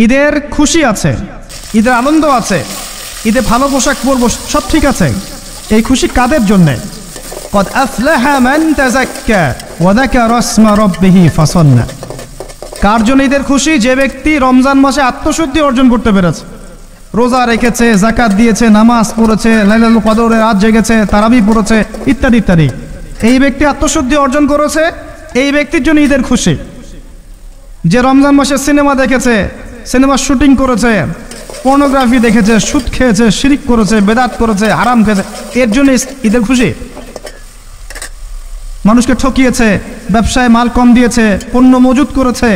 ঈদের খুশি আছে, ঈদের আনন্দ আছে, ঈদে ভালো পোশাক পরবো, সব ঠিক আছে। এই খুশি কাদের জন্যে? قد أفلح من تزكى وذكر اسم ربه فصلى। কার জন্য ঈদের খুশি? যে ব্যক্তি রমজান মাসে আত্মশুদ্ধি অর্জন করতে পেরেছে, রোজা রেখেছে, যাকাত দিয়েছে, নামাজ পড়েছে, লাইলাতুল কদরের রাত জেগেছে, তারাবি পড়েছে, ইত্যাদি ইত্যাদি। এই ব্যক্তি আত্মশুদ্ধি অর্জন করেছে, এই ব্যক্তির জন্য ঈদের খুশি। যে রমজান মাসে সিনেমা দেখেছে, সিনেমার শুটিং করেছে, পর্নোগ্রাফি দেখেছে, সুদ খেয়েছে, শিরিক করেছে, বেদাত করেছে, হারাম খেয়েছে, এর জন্য ঈদের খুশি। মানুষকে ঠকিয়েছে, ব্যবসায় মাল কম দিয়েছে, পণ্য মজুত করেছে,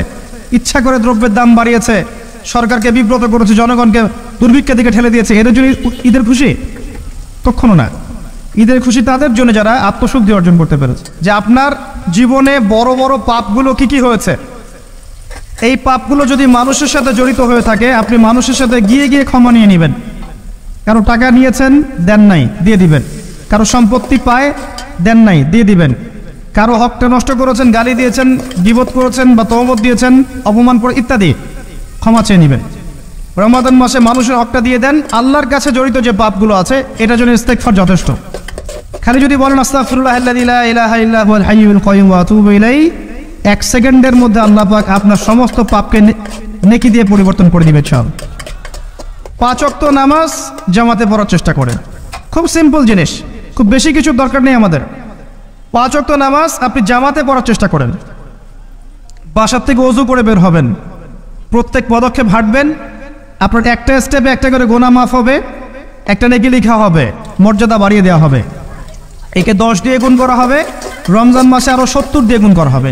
ইচ্ছা করে দ্রব্যের দাম বাড়িয়েছে, সরকারকে বিব্রত করেছে, জনগণকে দুর্ভিক্ষের দিকে ঠেলে দিয়েছে, এদের জন্য ঈদের খুশি? কখনো না। ঈদের খুশি তাদের জন্য যারা আত্মশুদ্ধি অর্জন করতে পেরেছে। যে আপনার জীবনে বড় বড় পাপগুলো কি কি হয়েছে, এই পাপগুলো যদি মানুষের সাথে জড়িত হয়ে থাকে, আপনি মানুষের সাথে গিয়ে গিয়ে ক্ষমা নিয়ে নেবেন। কারো টাকা নিয়েছেন, দেন নাই, দিয়ে দিবেন। কারো সম্পত্তি পায়, দেন নাই, দিয়ে দিবেন। কারো হকটা নষ্ট করেছেন, গালি দিয়েছেন, গীবত করেছেন বা তহমত দিয়েছেন, অপমান করে ইত্যাদি, ক্ষমা চেয়ে নেবেন। রমাদান মাসে মানুষের হকটা দিয়ে দেন। আল্লাহর কাছে জড়িত যে পাপগুলো আছে, এটার জন্য ইস্তেগফার যথেষ্ট। খালি যদি বলেন আস্তাগফিরুল্লাহাল্লাযী লা ইলাহা ইল্লা হুয়াল হাইয়ুল কাইয়্যুম ওয়া আতুবু ইলাইহি, এক সেকেন্ডের মধ্যে আল্লাহ পাক আপনার সমস্ত পাপকে নেকি দিয়ে পরিবর্তন করে দিবে। চল 5 ওয়াক্ত নামাজ জামাতে পড়ার চেষ্টা করেন। খুব সিম্পল জিনিস, খুব বেশি কিছু দরকার নেই আমাদের। 5 ওয়াক্ত নামাজ আপনি জামাতে পড়ার চেষ্টা করেন। বাসার থেকে ওযু করে বের হবেন, প্রত্যেক পদক্ষেপ হাঁটবেন, আপনার একটা স্টেপে একটা করে গুনাহ মাফ হবে, একটা নেকি লেখা হবে, মর্যাদা বাড়িয়ে দেওয়া হবে। একে 10 দিয়ে গুণ করা হবে, রমজান মাসে আরো 70 দিয়ে গুণ করা হবে।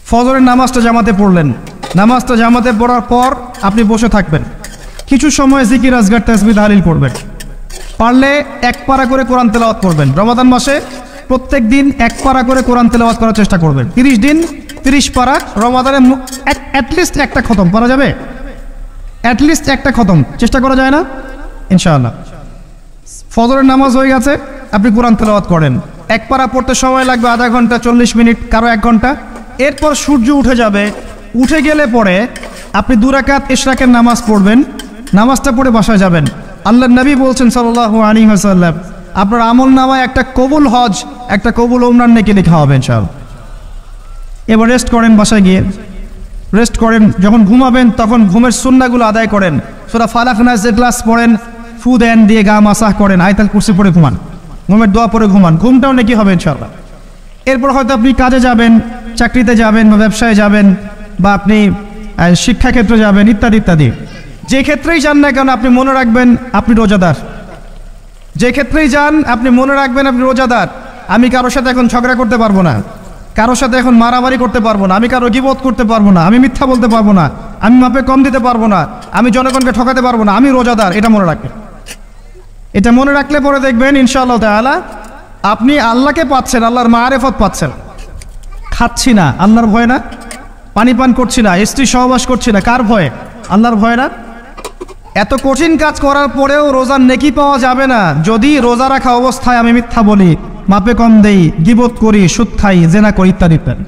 ফজরের নামাজটা জামাতে পড়লেন, নামাজটা জামাতে পড়ার পর আপনি বসে থাকবেন, কিছু সময় জিকির আজগার তাসবিহ তাহলিল করবেন। পারলে 1 পারা করে কোরআন তেলাওয়াত করবেন। রমাদান মাসে প্রত্যেক দিন 1 পারা করে কোরআন তেলাওয়াত করার চেষ্টা করবেন। 30 দিন 30 পারা, রমাদানে অ্যাটলিস্ট একটা খতম করা যাবে, অ্যাটলিস্ট একটা খতম চেষ্টা করা যায় না? ইনশাআল্লাহ। ফজরের নামাজ হয়ে গেছে, আপনি কোরআন তেলাওয়াত করেন। 1 পারা পড়তে সময় লাগবে আধা ঘন্টা, 40 মিনিট, কারো 1 ঘন্টা। এরপর সূর্য উঠে যাবে, উঠে গেলে পরে আপনি 2 রাকাত ইশরাকের নামাজ পড়বেন। নামাজটা পড়ে বাসায় যাবেন। আল্লাহর নবী বলছেন সাল্লাল্লাহু আলাইহি ওয়াসাল্লাম, আপনার আমল নামায় একটা কবুল হজ, একটা কবুল উমরার নেকি লেখা হবে ইনশাআল্লাহ। এবার রেস্ট করেন, বাসায় গিয়ে রেস্ট করেন। যখন ঘুমাবেন তখন ঘুমের সুন্নাহগুলো আদায় করেন। সূরা ফালাক নাস ইখলাস পড়েন, ফু দেন, দিয়ে গা মাসাহ করেন, আয়াতুল কুরসি পড়ে ঘুমান, ঘুমের দোয়া পড়ে ঘুমান, ঘুমটাও নেকি হবে ইনশাআল্লাহ। এরপর হয়তো আপনি কাজে যাবেন, চাকরিতে যাবেন বা ব্যবসায় যাবেন বা আপনি শিক্ষাক্ষেত্রে যাবেন, ইত্যাদি ইত্যাদি। যে ক্ষেত্রেই যান না কেন আপনি মনে রাখবেন আপনি রোজাদার। যে ক্ষেত্রেই যান আপনি মনে রাখবেন আপনি রোজাদার। আমি কারোর সাথে এখন ঝগড়া করতে পারবো না, কারোর সাথে এখন মারামারি করতে পারবো না, আমি কারো গীবত করতে পারবো না, আমি মিথ্যা বলতে পারবো না, আমি মাপে কম দিতে পারবো না, আমি জনগণকে ঠকাতে পারবো না, আমি রোজাদার। এটা মনে রাখবেন। এটা মনে রাখলে পরে দেখবেন ইনশাআল্লাহ তাআলা আপনি আল্লাহকে পাচ্ছেন, আল্লাহর মারিফত পাচ্ছেন। খাচ্ছি না, আল্লাহর ভয় না? পানি পান করছি না, স্ত্রী সহবাস করছি না, কার ভয়ে? আল্লাহর ভয় না? এত কঠিন কাজ করার পরেও রোজার নেকি পাওয়া যাবে না যদি রোজা রাখা অবস্থায় আমি মিথ্যা বলি, মাপে কম দেই, গীবত করি, সুদ খাই, জেনা করি, ইত্যাদি ইত্যাদি।